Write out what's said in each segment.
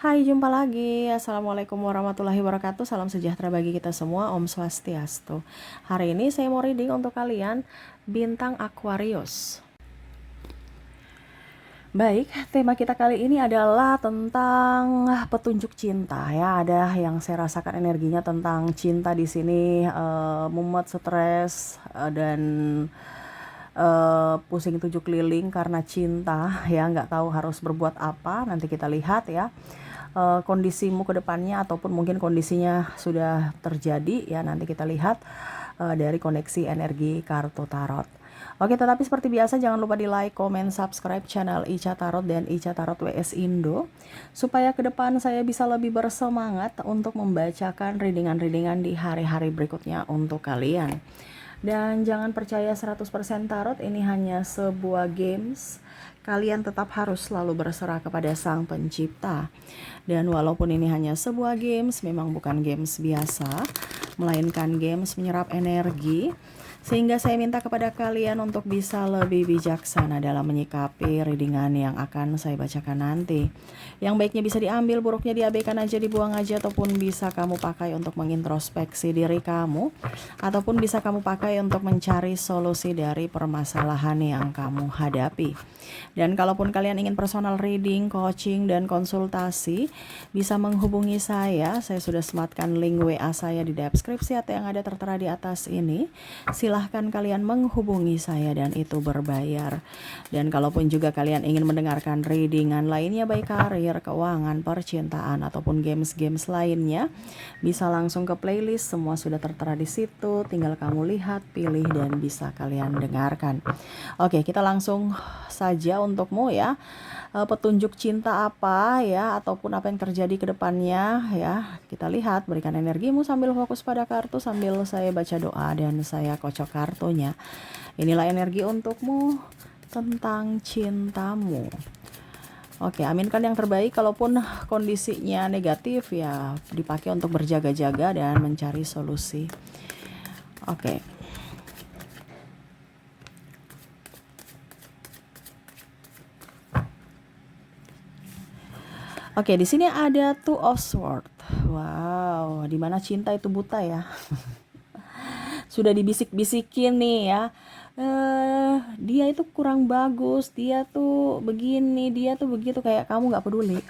Hai, jumpa lagi. Assalamualaikum warahmatullahi wabarakatuh. Salam sejahtera bagi kita semua. Om Swastiastu. Hari ini saya mau reading untuk kalian bintang Aquarius. Baik, tema kita kali ini adalah tentang petunjuk cinta ya. Ada yang saya rasakan energinya tentang cinta di sini, mumet, stres, dan pusing tujuh keliling karena cinta ya, nggak tahu harus berbuat apa. Nanti kita lihat ya kondisimu ke depannya, ataupun mungkin kondisinya sudah terjadi ya, nanti kita lihat dari koneksi energi kartu tarot. Oke, tetapi seperti biasa jangan lupa di like, comment, subscribe channel Ica Tarot dan Ica Tarot WS Indo, supaya ke depan saya bisa lebih bersemangat untuk membacakan readingan-readingan di hari-hari berikutnya untuk kalian. Dan jangan percaya 100% tarot ini hanya sebuah games. Kalian tetap harus selalu berserah kepada Sang Pencipta. Dan walaupun ini hanya sebuah games, memang bukan games biasa, melainkan games menyerap energi. Sehingga saya minta kepada kalian untuk bisa lebih bijaksana dalam menyikapi readingan yang akan saya bacakan nanti. Yang baiknya bisa diambil, buruknya diabaikan aja, dibuang aja, ataupun bisa kamu pakai untuk mengintrospeksi diri kamu, ataupun bisa kamu pakai untuk mencari solusi dari permasalahan yang kamu hadapi. Dan kalaupun kalian ingin personal reading, coaching, dan konsultasi, bisa menghubungi saya. Saya sudah sematkan link WA saya di deskripsi atau yang ada tertera di atas ini. Silahkan kalian menghubungi saya dan itu berbayar. Dan kalaupun juga kalian ingin mendengarkan readingan lainnya, baik karir, keuangan, percintaan, ataupun games-games lainnya, bisa langsung ke playlist. Semua sudah tertera di situ. Tinggal kamu lihat, pilih, dan bisa kalian dengarkan. Oke, kita langsung saja untukmu ya. Petunjuk cinta apa ya, ataupun apa yang terjadi ke depannya ya. Kita lihat, berikan energimu sambil fokus pada kartu, sambil saya baca doa dan saya kocok kartunya. Inilah energi untukmu tentang cintamu. Oke, aminkan yang terbaik. Kalaupun kondisinya negatif ya, dipakai untuk berjaga-jaga dan mencari solusi. Oke. Oke, di sini ada Two of Swords. Wow, dimana cinta itu buta ya. Sudah dibisik-bisikin nih ya. Dia itu kurang bagus, dia tuh begini, dia tuh begitu, kayak kamu nggak peduli.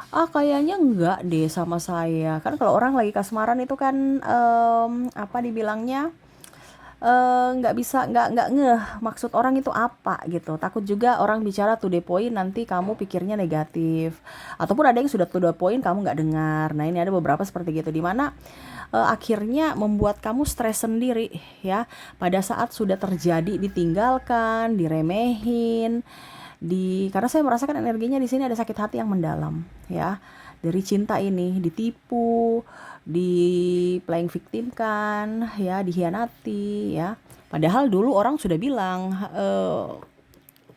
Kayaknya enggak deh sama saya. Kan kalau orang lagi kasmaran itu kan apa dibilangnya, nggak bisa, nggak ngeh maksud orang itu apa gitu. Takut juga orang bicara to the point, nanti kamu pikirnya negatif, ataupun ada yang sudah to the point kamu nggak dengar. Nah, ini ada beberapa seperti gitu, dimana akhirnya membuat kamu stres sendiri ya, pada saat sudah terjadi, ditinggalkan, diremehin, karena saya merasakan energinya di sini ada sakit hati yang mendalam ya, dari cinta ini, ditipu, di playing victim kan ya, dikhianati ya. Padahal dulu orang sudah bilang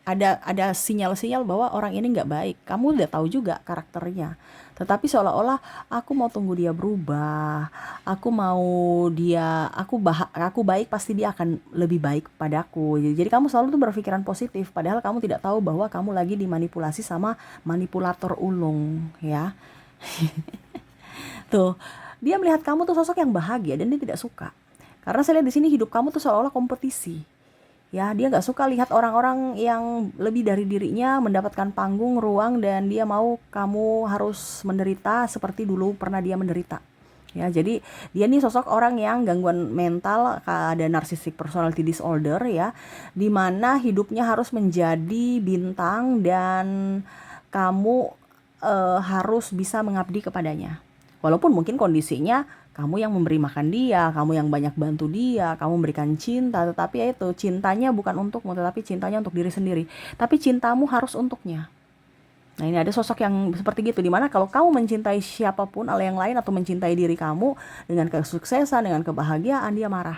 ada sinyal-sinyal bahwa orang ini nggak baik. Kamu udah tahu juga karakternya. Tetapi seolah-olah aku mau tunggu dia berubah. Aku mau dia, aku baik, pasti dia akan lebih baik padaku. Jadi kamu selalu tuh berpikiran positif, padahal kamu tidak tahu bahwa kamu lagi dimanipulasi sama manipulator ulung ya. Tuh, dia melihat kamu tuh sosok yang bahagia dan dia tidak suka. Karena saya lihat di sini hidup kamu tuh seolah-olah kompetisi. Ya, dia nggak suka lihat orang-orang yang lebih dari dirinya mendapatkan panggung, ruang, dan dia mau kamu harus menderita seperti dulu pernah dia menderita. Ya, jadi dia nih sosok orang yang gangguan mental, ada narcissistic personality disorder ya, dimana hidupnya harus menjadi bintang dan kamu harus bisa mengabdi kepadanya. Walaupun mungkin kondisinya kamu yang memberi makan dia, kamu yang banyak bantu dia, kamu memberikan cinta, tetapi ya itu, cintanya bukan untukmu, tetapi cintanya untuk diri sendiri. Tapi cintamu harus untuknya. Nah, ini ada sosok yang seperti gitu, dimana kalau kamu mencintai siapapun atau yang lain, atau mencintai diri kamu dengan kesuksesan, dengan kebahagiaan, dia marah.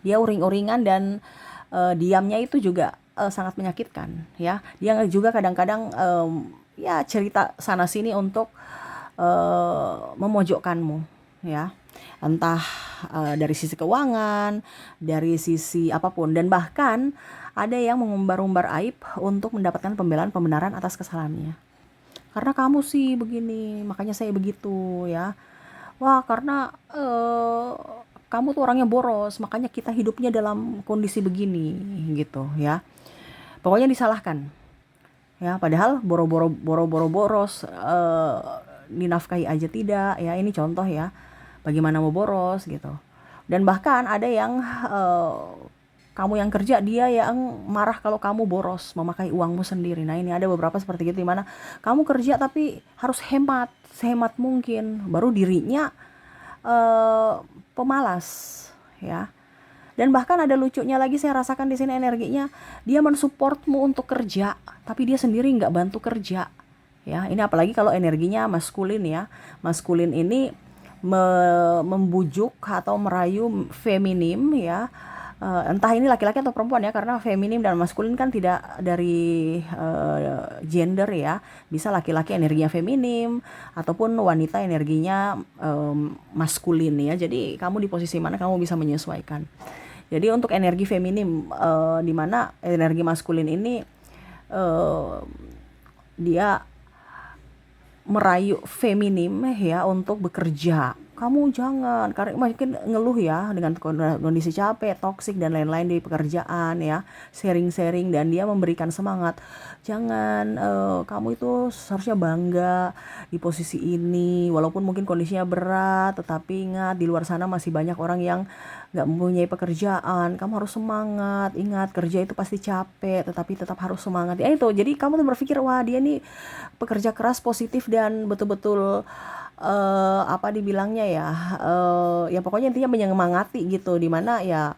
Dia uring-uringan dan diamnya itu juga sangat menyakitkan ya. Dia juga kadang-kadang ya cerita sana sini untuk memojokkanmu ya, entah dari sisi keuangan, dari sisi apapun, dan bahkan ada yang mengumbar-umbar aib untuk mendapatkan pembelaan, pembenaran atas kesalahannya. karena kamu sih begini, makanya saya begitu ya. Wah, karena kamu tuh orangnya boros, makanya kita hidupnya dalam kondisi begini gitu ya. Pokoknya disalahkan ya, padahal boro-boro boros, dinafkahi aja tidak ya. Ini contoh ya, bagaimana mau boros gitu. Dan bahkan ada yang kamu yang kerja, dia yang marah kalau kamu boros memakai uangmu sendiri. Nah, ini ada beberapa seperti itu, dimana kamu kerja tapi harus hemat sehemat mungkin, baru dirinya eh, pemalas ya. Dan bahkan ada lucunya lagi, saya rasakan di sini energinya, dia mensupportmu untuk kerja, tapi dia sendiri nggak bantu kerja. Ya, ini apalagi kalau energinya maskulin ya. Maskulin ini membujuk atau merayu feminim ya. Entah ini laki-laki atau perempuan ya, karena feminim dan maskulin kan tidak dari gender ya. Bisa laki-laki energinya feminim ataupun wanita energinya maskulin ya. Jadi kamu di posisi mana, kamu bisa menyesuaikan. Jadi untuk energi feminim, di mana energi maskulin ini dia merayu feminim ya untuk bekerja. Kamu jangan, karena mungkin ngeluh ya dengan kondisi capek, toksik dan lain-lain di pekerjaan ya, sharing-sharing, dan dia memberikan semangat. Jangan, kamu itu seharusnya bangga di posisi ini, walaupun mungkin kondisinya berat, tetapi ingat di luar sana masih banyak orang yang nggak mempunyai pekerjaan. Kamu harus semangat, ingat kerja itu pasti capek, tetapi tetap harus semangat ya. Itu jadi kamu tuh berpikir, wah dia nih pekerja keras, positif, dan betul-betul apa dibilangnya ya, ya pokoknya intinya menyemangati gitu, dimana ya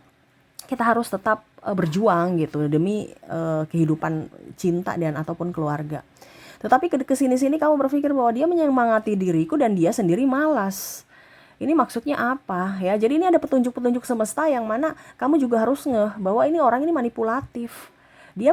kita harus tetap berjuang gitu demi kehidupan cinta dan ataupun keluarga. Tetapi ke sini-sini kamu berpikir bahwa dia menyemangati diriku dan dia sendiri malas. Ini maksudnya apa ya? Jadi ini ada petunjuk-petunjuk semesta yang mana kamu juga harus ngeh bahwa ini orang ini manipulatif. Dia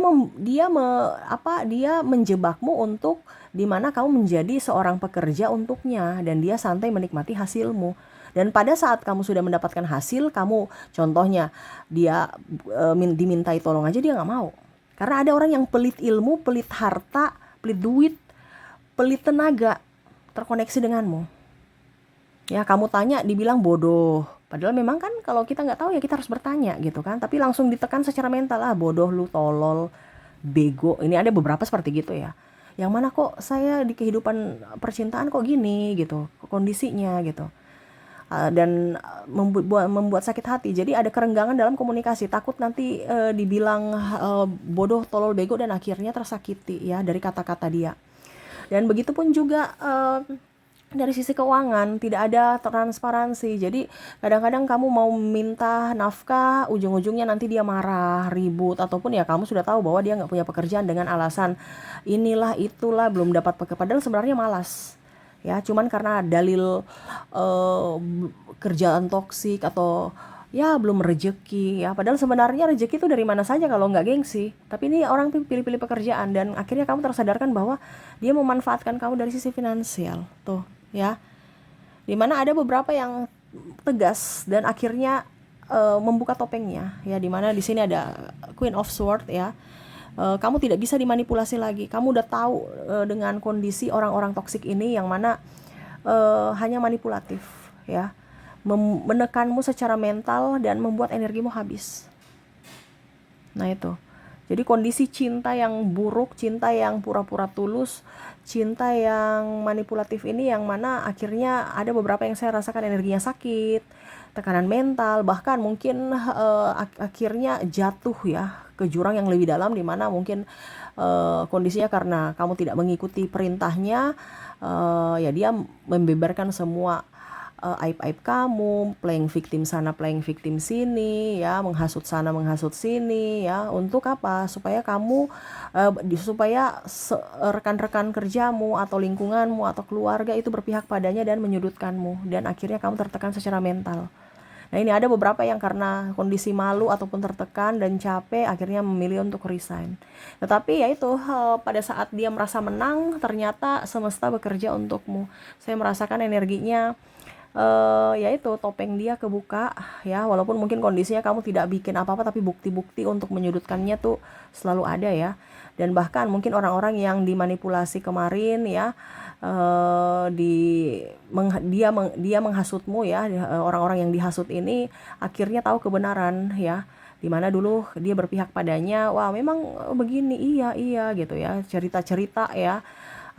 menjebakmu untuk dimana kamu menjadi seorang pekerja untuknya, dan dia santai menikmati hasilmu. Dan pada saat kamu sudah mendapatkan hasil, kamu contohnya dia dimintai tolong aja dia nggak mau. Karena ada orang yang pelit ilmu, pelit harta, pelit duit, pelit tenaga terkoneksi denganmu. Ya, kamu tanya dibilang bodoh. Padahal memang kan kalau kita nggak tahu ya kita harus bertanya gitu kan. Tapi langsung ditekan secara mental, ah bodoh lu, tolol, bego. Ini ada beberapa seperti gitu ya. Yang mana kok saya di kehidupan percintaan kok gini gitu, kondisinya gitu. Dan membuat sakit hati. Jadi ada kerenggangan dalam komunikasi. Takut nanti dibilang bodoh, tolol, bego, dan akhirnya tersakiti ya dari kata-kata dia. Dan begitu pun juga dari sisi keuangan, tidak ada transparansi. Jadi kadang-kadang kamu mau minta nafkah, ujung-ujungnya nanti dia marah, ribut, ataupun ya kamu sudah tahu bahwa dia nggak punya pekerjaan dengan alasan inilah itulah, belum dapat pekerjaan, padahal sebenarnya malas ya, cuman karena dalil kerjaan toksik atau ya belum rezeki ya, padahal sebenarnya rezeki itu dari mana saja kalau nggak gengsi. Tapi ini orang pilih-pilih pekerjaan, dan akhirnya kamu tersadarkan bahwa dia memanfaatkan kamu dari sisi finansial tuh ya, dimana ada beberapa yang tegas dan akhirnya membuka topengnya ya, dimana di sini ada Queen of Swords ya. Kamu tidak bisa dimanipulasi lagi. Kamu udah tahu dengan kondisi orang-orang toksik ini yang mana hanya manipulatif ya, menekanmu secara mental dan membuat energimu habis. Nah itu. Jadi kondisi cinta yang buruk, cinta yang pura-pura tulus, cinta yang manipulatif ini yang mana akhirnya ada beberapa yang saya rasakan energinya sakit, tekanan mental, bahkan mungkin akhirnya jatuh ya ke jurang yang lebih dalam, di mana mungkin kondisinya karena kamu tidak mengikuti perintahnya, ya dia membeberkan semua aib-aib kamu, playing victim sana, playing victim sini ya, menghasut sana, menghasut sini ya. Untuk apa? Supaya kamu supaya rekan-rekan kerjamu atau lingkunganmu atau keluarga itu berpihak padanya dan menyudutkanmu, dan akhirnya kamu tertekan secara mental. Nah, ini ada beberapa yang karena kondisi malu ataupun tertekan dan capek akhirnya memilih untuk resign. Tetapi ya itu, pada saat dia merasa menang, ternyata semesta bekerja untukmu. Saya merasakan energinya ya itu topeng dia kebuka ya, walaupun mungkin kondisinya kamu tidak bikin apa-apa, tapi bukti-bukti untuk menyudutkannya tuh selalu ada ya. Dan bahkan mungkin orang-orang yang dimanipulasi kemarin ya, di dia menghasutmu ya, orang-orang yang dihasut ini akhirnya tahu kebenaran ya, dimana dulu dia berpihak padanya, wah memang begini, iya iya gitu ya, cerita-cerita ya.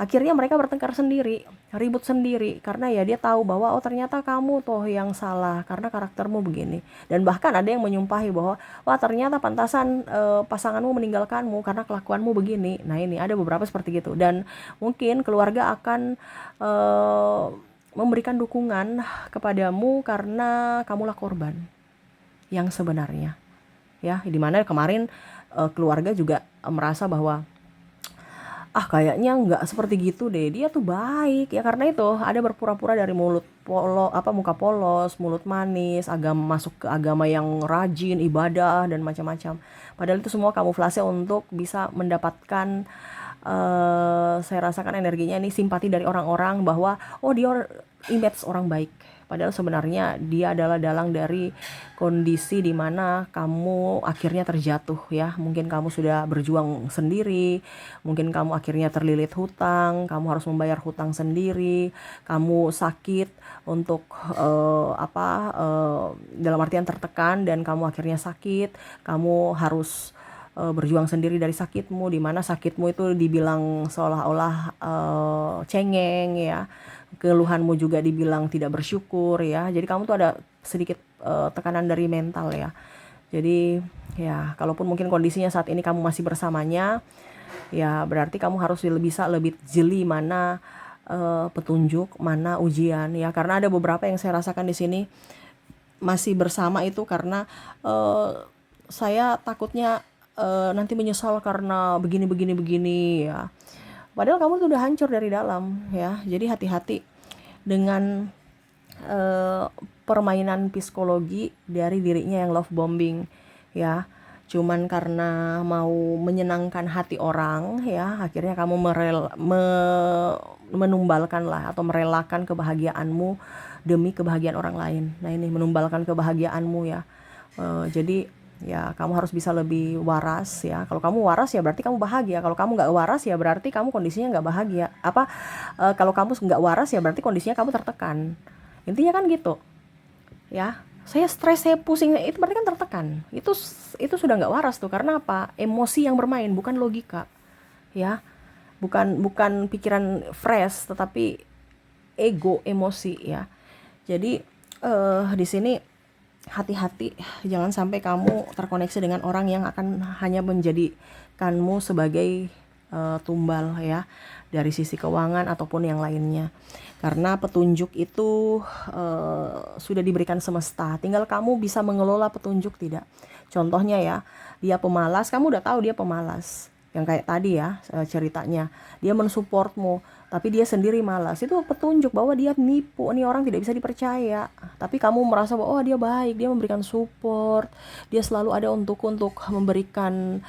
Akhirnya mereka bertengkar sendiri, ribut sendiri, karena ya dia tahu bahwa oh ternyata kamu toh yang salah karena karaktermu begini. Dan bahkan ada yang menyumpahi bahwa wah ternyata pantasan pasanganmu meninggalkanmu karena kelakuanmu begini. Nah ini ada beberapa seperti gitu, dan mungkin keluarga akan eh, memberikan dukungan kepadamu karena kamulah korban yang sebenarnya ya, dimana kemarin keluarga juga merasa bahwa kayaknya nggak seperti gitu deh, dia tuh baik ya, karena itu ada berpura-pura dari muka polos, mulut manis, agama, masuk ke agama yang rajin ibadah dan macam-macam, padahal itu semua kamuflase untuk bisa mendapatkan saya rasakan energinya ini simpati dari orang-orang bahwa oh dia image orang baik, padahal sebenarnya dia adalah dalang dari kondisi di mana kamu akhirnya terjatuh ya. Mungkin kamu sudah berjuang sendiri, mungkin kamu akhirnya terlilit hutang, kamu harus membayar hutang sendiri, kamu sakit untuk dalam artian tertekan, dan kamu akhirnya sakit, kamu harus berjuang sendiri dari sakitmu, di mana sakitmu itu dibilang seolah-olah cengeng ya, keluhanmu juga dibilang tidak bersyukur ya, jadi kamu tuh ada sedikit tekanan dari mental ya. Jadi ya kalaupun mungkin kondisinya saat ini kamu masih bersamanya, ya berarti kamu harus bisa lebih jeli mana petunjuk, mana ujian ya, karena ada beberapa yang saya rasakan di sini masih bersama itu karena saya takutnya nanti menyesal karena begini ya. Padahal kamu tuh udah hancur dari dalam ya. Jadi hati-hati dengan permainan psikologi dari dirinya yang love bombing ya. Cuman karena mau menyenangkan hati orang ya, akhirnya kamu menumbalkan lah atau merelakan kebahagiaanmu demi kebahagiaan orang lain. Nah ini menumbalkan kebahagiaanmu ya. Jadi ya kamu harus bisa lebih waras ya. Kalau kamu waras ya berarti kamu bahagia. Kalau kamu nggak waras ya berarti kamu kondisinya nggak bahagia. Kalau kamu nggak waras ya berarti kondisinya kamu tertekan. Intinya kan gitu ya. Saya stres, saya pusing, itu berarti kan tertekan. Itu sudah nggak waras tuh. Karena apa? Emosi yang bermain, bukan logika ya. Bukan pikiran fresh, tetapi ego, emosi ya. Jadi di sini hati-hati, jangan sampai kamu terkoneksi dengan orang yang akan hanya menjadikanmu sebagai tumbal ya, dari sisi keuangan ataupun yang lainnya. Karena petunjuk itu sudah diberikan semesta, tinggal kamu bisa mengelola petunjuk tidak. Contohnya ya, dia pemalas, kamu udah tahu dia pemalas, yang kayak tadi ya ceritanya, dia mensupportmu tapi dia sendiri malas, itu petunjuk bahwa dia nipu, nih orang tidak bisa dipercaya. Tapi kamu merasa bahwa oh dia baik, dia memberikan support, dia selalu ada untuk memberikan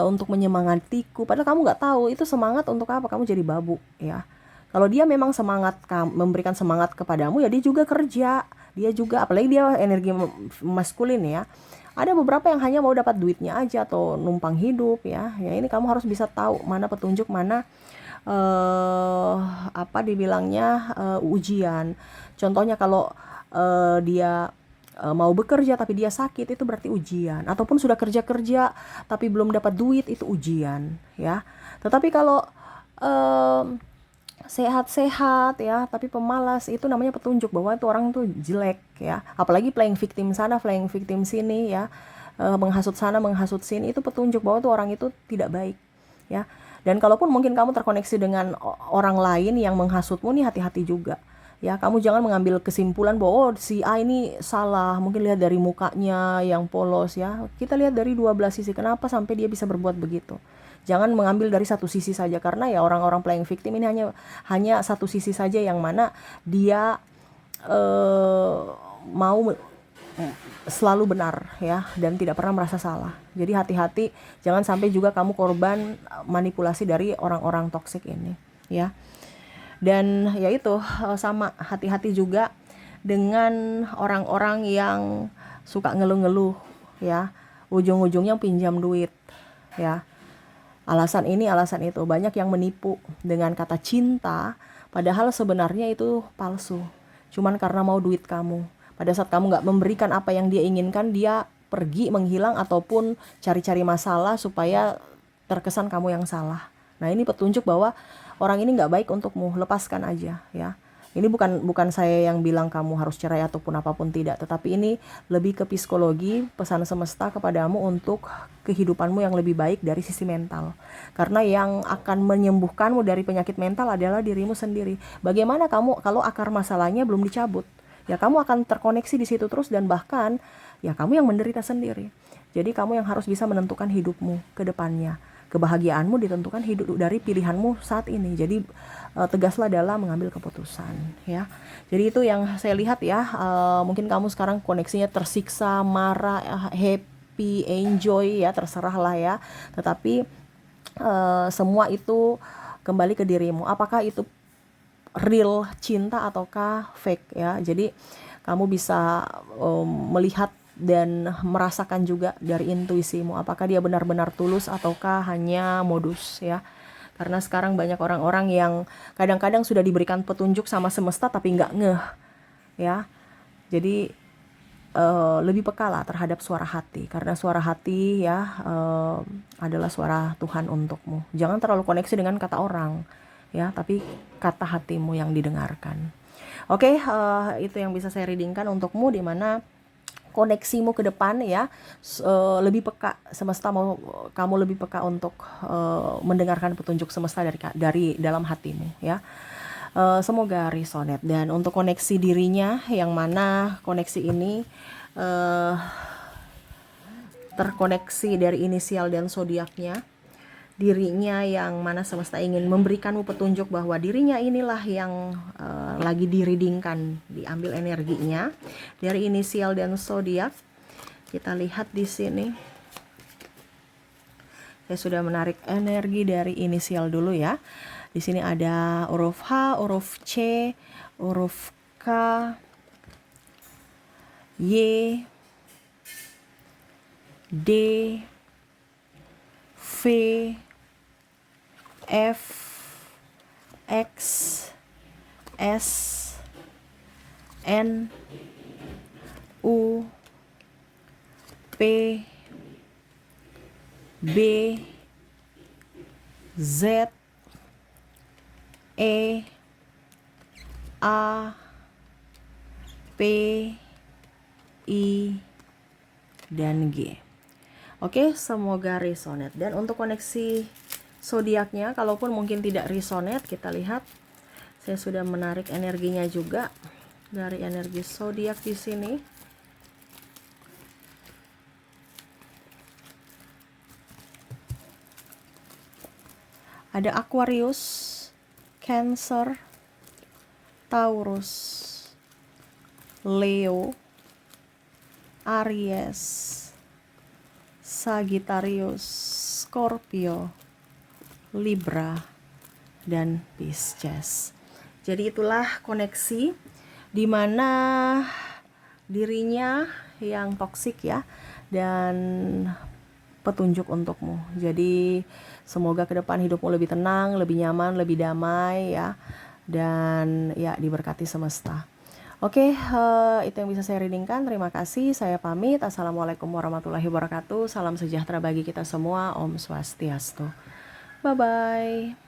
untuk menyemangatiku, padahal kamu nggak tahu itu semangat untuk apa, kamu jadi babu ya. Kalau dia memang semangat memberikan semangat kepadamu ya, dia juga kerja, dia juga, apalagi dia energi maskulin ya. Ada beberapa yang hanya mau dapat duitnya aja atau numpang hidup ya. Ya ini kamu harus bisa tahu mana petunjuk, mana dibilangnya ujian. Contohnya kalau dia mau bekerja tapi dia sakit, itu berarti ujian. Ataupun sudah kerja tapi belum dapat duit, itu ujian ya. Tetapi kalau sehat-sehat ya tapi pemalas, itu namanya petunjuk bahwa itu orang tuh jelek ya. Apalagi playing victim sana, playing victim sini ya, menghasut sana, menghasut sini, itu petunjuk bahwa tuh orang itu tidak baik ya. Dan kalaupun mungkin kamu terkoneksi dengan orang lain yang menghasutmu nih, hati-hati juga ya. Kamu jangan mengambil kesimpulan bahwa oh si A ini salah, mungkin lihat dari mukanya yang polos ya. Kita lihat dari 12 sisi, kenapa sampai dia bisa berbuat begitu. Jangan mengambil dari satu sisi saja, karena ya orang-orang playing victim ini hanya satu sisi saja, yang mana dia mau selalu benar ya, dan tidak pernah merasa salah. Jadi hati-hati, jangan sampai juga kamu korban manipulasi dari orang-orang toksik ini ya. Dan ya itu sama, hati-hati juga dengan orang-orang yang suka ngeluh-ngeluh ya, ujung-ujungnya pinjam duit ya. Alasan ini, alasan itu, banyak yang menipu dengan kata cinta, padahal sebenarnya itu palsu. Cuman karena mau duit kamu. Pada saat kamu nggak memberikan apa yang dia inginkan, dia pergi menghilang ataupun cari-cari masalah supaya terkesan kamu yang salah. Nah, ini petunjuk bahwa orang ini nggak baik untukmu, lepaskan aja ya. Ini bukan saya yang bilang kamu harus cerai ataupun apapun, tidak, tetapi ini lebih ke psikologi, pesan semesta kepadamu untuk kehidupanmu yang lebih baik dari sisi mental. Karena yang akan menyembuhkanmu dari penyakit mental adalah dirimu sendiri. Bagaimana kamu kalau akar masalahnya belum dicabut? Ya kamu akan terkoneksi di situ terus, dan bahkan ya kamu yang menderita sendiri. Jadi kamu yang harus bisa menentukan hidupmu ke depannya. Kebahagiaanmu ditentukan hidup dari pilihanmu saat ini. Jadi tegaslah dalam mengambil keputusan ya. Jadi itu yang saya lihat ya. Mungkin kamu sekarang koneksinya tersiksa, marah, happy, enjoy ya, terserah lah ya. Tetapi semua itu kembali ke dirimu. Apakah itu real cinta ataukah fake ya. Jadi kamu bisa melihat dan merasakan juga dari intuisimu, apakah dia benar-benar tulus ataukah hanya modus ya. Karena sekarang banyak orang-orang yang kadang-kadang sudah diberikan petunjuk sama semesta tapi nggak ngeh ya. Jadi lebih peka lah terhadap suara hati, karena suara hati ya adalah suara Tuhan untukmu. Jangan terlalu koneksi dengan kata orang ya, tapi kata hatimu yang didengarkan. Oke, itu yang bisa saya readingkan untukmu, di mana koneksimu ke depan ya, lebih peka. Semesta mau kamu lebih peka untuk mendengarkan petunjuk semesta dari dalam hatimu ya. Semoga resonate. Dan untuk koneksi dirinya, yang mana koneksi ini terkoneksi dari inisial dan zodiaknya, dirinya yang mana semesta ingin memberikanmu petunjuk bahwa dirinya inilah yang lagi direadingkan, diambil energinya dari inisial dan zodiak. Kita lihat di sini. Saya sudah menarik energi dari inisial dulu ya. Di sini ada huruf H, huruf C, huruf K, Y, D, V, F, X, S, N, U, P, B, Z, E, A, P, I, dan G. Oke, semoga resonate. Dan untuk koneksi zodiaknya, kalaupun mungkin tidak resonate, kita lihat. Saya sudah menarik energinya juga dari energi zodiak di sini. Ada Aquarius, Cancer, Taurus, Leo, Aries, Sagittarius, Scorpio, Libra, dan Pisces. Jadi itulah koneksi di mana dirinya yang toksik ya, dan petunjuk untukmu. Jadi semoga ke depan hidupmu lebih tenang, lebih nyaman, lebih damai ya, dan ya diberkati semesta. Oke, itu yang bisa saya readingkan. Terima kasih, saya pamit. Assalamualaikum warahmatullahi wabarakatuh. Salam sejahtera bagi kita semua. Om Swastiastu. Bye-bye.